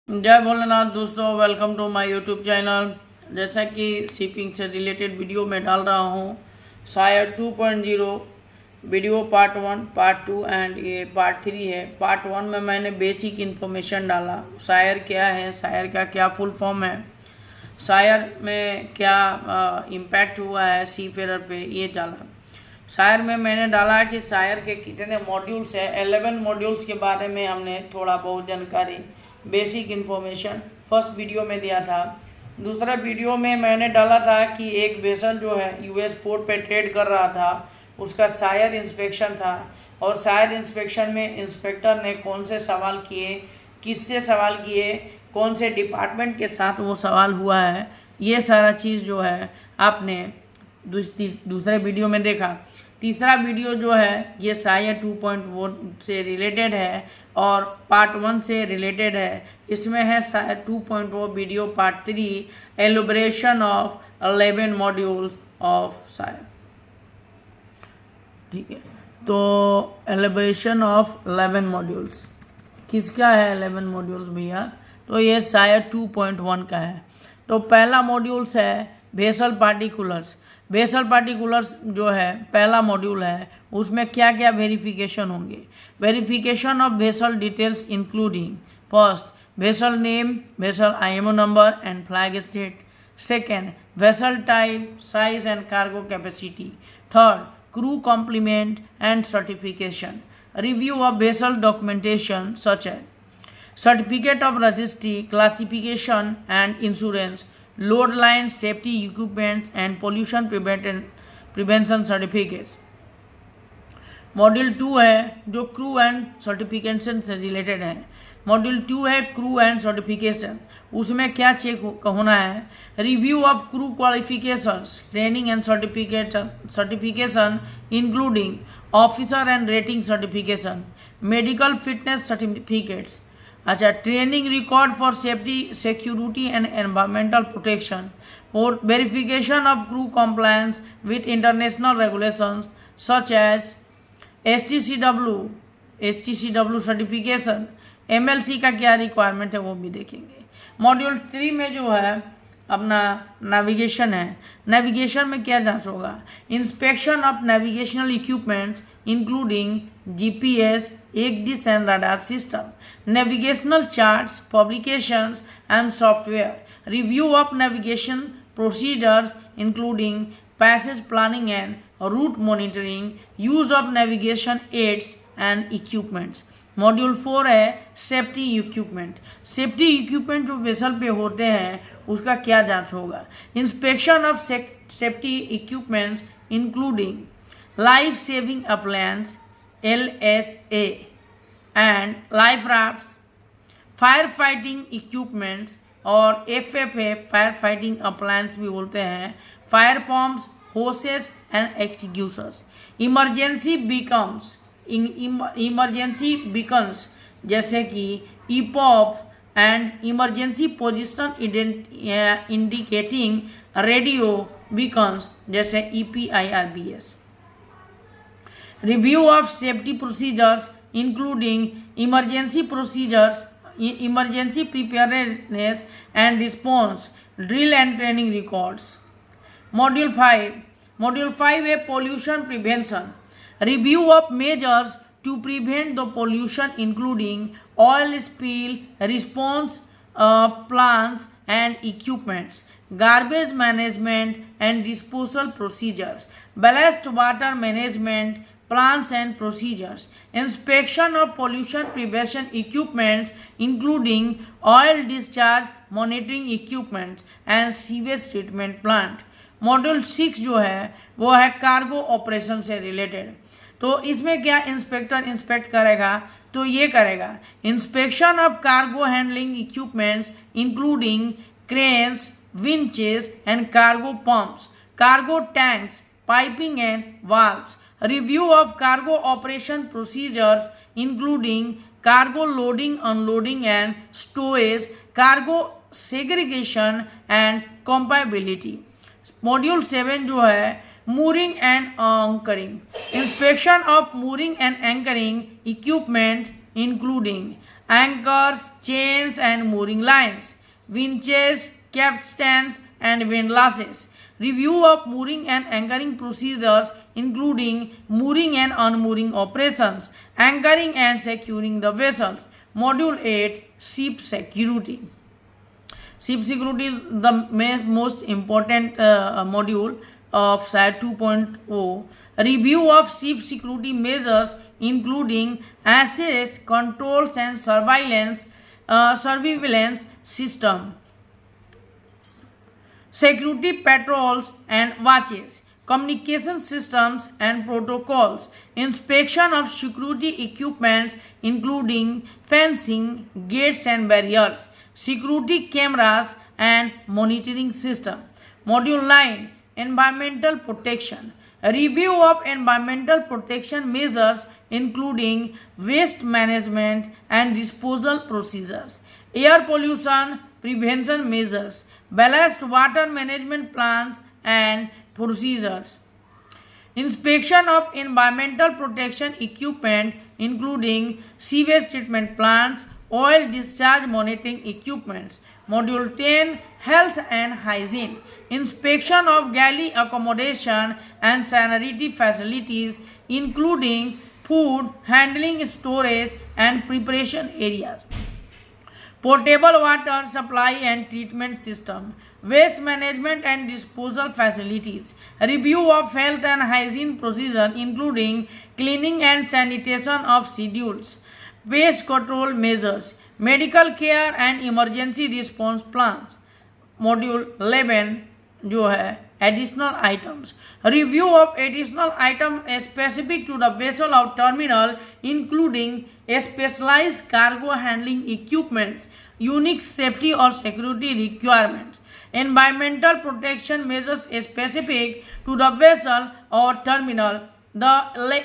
जय भोलेनाथ दोस्तों, welcome to my YouTube channel. जैसा कि शिपिंग से रिलेटेड वीडियो में डाल रहा हूँ, शायर 2.0 वीडियो पार्ट 1, पार्ट 2 एंड ये पार्ट 3 है। पार्ट 1 में मैंने बेसिक इन्फॉर्मेशन डाला, शायर क्या है, शायर का क्या फुल फॉर्म है, शायर में क्या इम्पैक्ट हुआ है सी फेयर पे, ये डाला। शायर में मैंने डाला कि शायर के कितने मॉड्यूल्स है। 11 मॉड्यूल्स के बारे में हमने थोड़ा बहुत जानकारी, बेसिक इन्फॉर्मेशन फर्स्ट वीडियो में दिया था। दूसरा वीडियो में मैंने डाला था कि एक वेसल जो है यूएस पोर्ट पे ट्रेड कर रहा था, उसका शायर इंस्पेक्शन था, और शायर इंस्पेक्शन में इंस्पेक्टर ने कौन से सवाल किए, किससे सवाल किए, कौन से डिपार्टमेंट के साथ वो सवाल हुआ है, ये सारा चीज़ जो है आपने दूसरे वीडियो में देखा। तीसरा वीडियो जो है ये शायर 2.1 से रिलेटेड है और पार्ट 1 से रिलेटेड है। इसमें है SIRE 2.0 video part 3, elaboration of 11 modules of SIRE. ठीक है, तो एलिब्रेशन ऑफ 11 मॉड्यूल्स किसका है? 11 मॉड्यूल्स भैया, तो ये शायर 2.1 का है। तो पहला मॉड्यूल्स है वेसल पार्टिकुलर्स। वेसल पार्टिकुलर्स जो है पहला मॉड्यूल है, उसमें क्या क्या वेरिफिकेशन होंगे। Verification of vessel details including first vessel name, vessel IMO number and flag state. Second vessel type, size and cargo capacity. Third crew complement and certification. Review of vessel documentation such as certificate of registry, classification and insurance, load line, safety equipments and pollution prevention certificates. Module 2 है जो crew and certification से related है। Module 2 है crew and certification. उसमें क्या check होना है? Review of crew qualifications, training and certification including officer and rating certification, medical fitness certificates. अच्छा, training record for safety, security and environmental protection, और verification of crew compliance with international regulations such as STCW certification. MLC का क्या requirement है वो भी देखेंगे। Module 3 में जो है अपना नेविगेशन है। नेविगेशन में क्या जांच होगा? Inspection of navigational equipments including GPS, EGDIS and radar system, navigational charts, publications and software, review of navigation procedures including passage planning and route monitoring, use of navigation aids and equipments. Module 4 है safety equipment. Safety equipment जो vessel पे होते हैं उसका क्या जांच होगा? Inspection of safety equipments including life saving appliance LSA and life rafts, firefighting equipments और FFA फायर फाइटिंग अप्लायंस भी बोलते हैं, fire pumps, hoses and extinguishers. Emergency Bacon's जैसे कि EPOP and emergency position indicating radio Bacon's जैसे EPIRBS। Review of safety procedures including emergency procedures, emergency preparedness and response, drill and training records. Module 5 है pollution prevention. Review of measures to prevent the pollution including oil spill, response plans and equipments, garbage management and disposal procedures, ballast water management plans and procedures, inspection of pollution prevention equipments including oil discharge monitoring equipments and sewage treatment plant. Module 6 जो है वो है cargo operation से related. तो इसमें क्या inspector inspect करेगा? तो ये करेगा inspection of cargo handling equipments including cranes, winches and cargo pumps, cargo tanks, piping and valves. Review of cargo operation procedures including cargo loading, unloading and stowage, cargo segregation and compatibility. Module 7 जो है mooring and anchoring, inspection of mooring and anchoring equipment including anchors, chains and mooring lines, winches, capstans and windlasses. Review of mooring and anchoring procedures including mooring and unmooring operations, anchoring and securing the vessels. Module 8, Ship Security. Ship security is the most important module of SIRE 2.0. Review of ship security measures including access, controls and surveillance system, security patrols and watches, communication systems and protocols, inspection of security equipments including fencing, gates and barriers, security cameras and monitoring system. Module 9, Environmental Protection. A review of environmental protection measures including waste management and disposal procedures, air pollution prevention measures, ballast water management plans and procedures. Inspection of environmental protection equipment including sewage treatment plants, oil discharge monitoring equipments. Module 10, Health and Hygiene. Inspection of galley accommodation and sanitary facilities including food, handling, storage and preparation areas. Potable water supply and treatment system, waste management and disposal facilities, review of health and hygiene procedure including cleaning and sanitation of schedules, pest control measures, medical care and emergency response plans. Module 11 जो है additional items, review of additional items specific to the vessel or terminal including specialized cargo handling equipments, unique safety or security requirements, environmental protection measures specific to the vessel or terminal.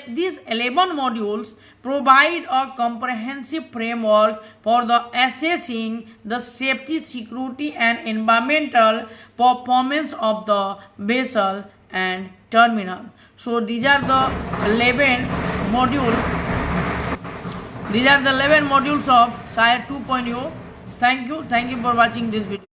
These 11 modules provide a comprehensive framework for the assessing the safety, security and environmental performance of the vessel and terminal. So these are the 11 modules. These are the 11 modules of SIRE 2.0. Thank you for watching this video.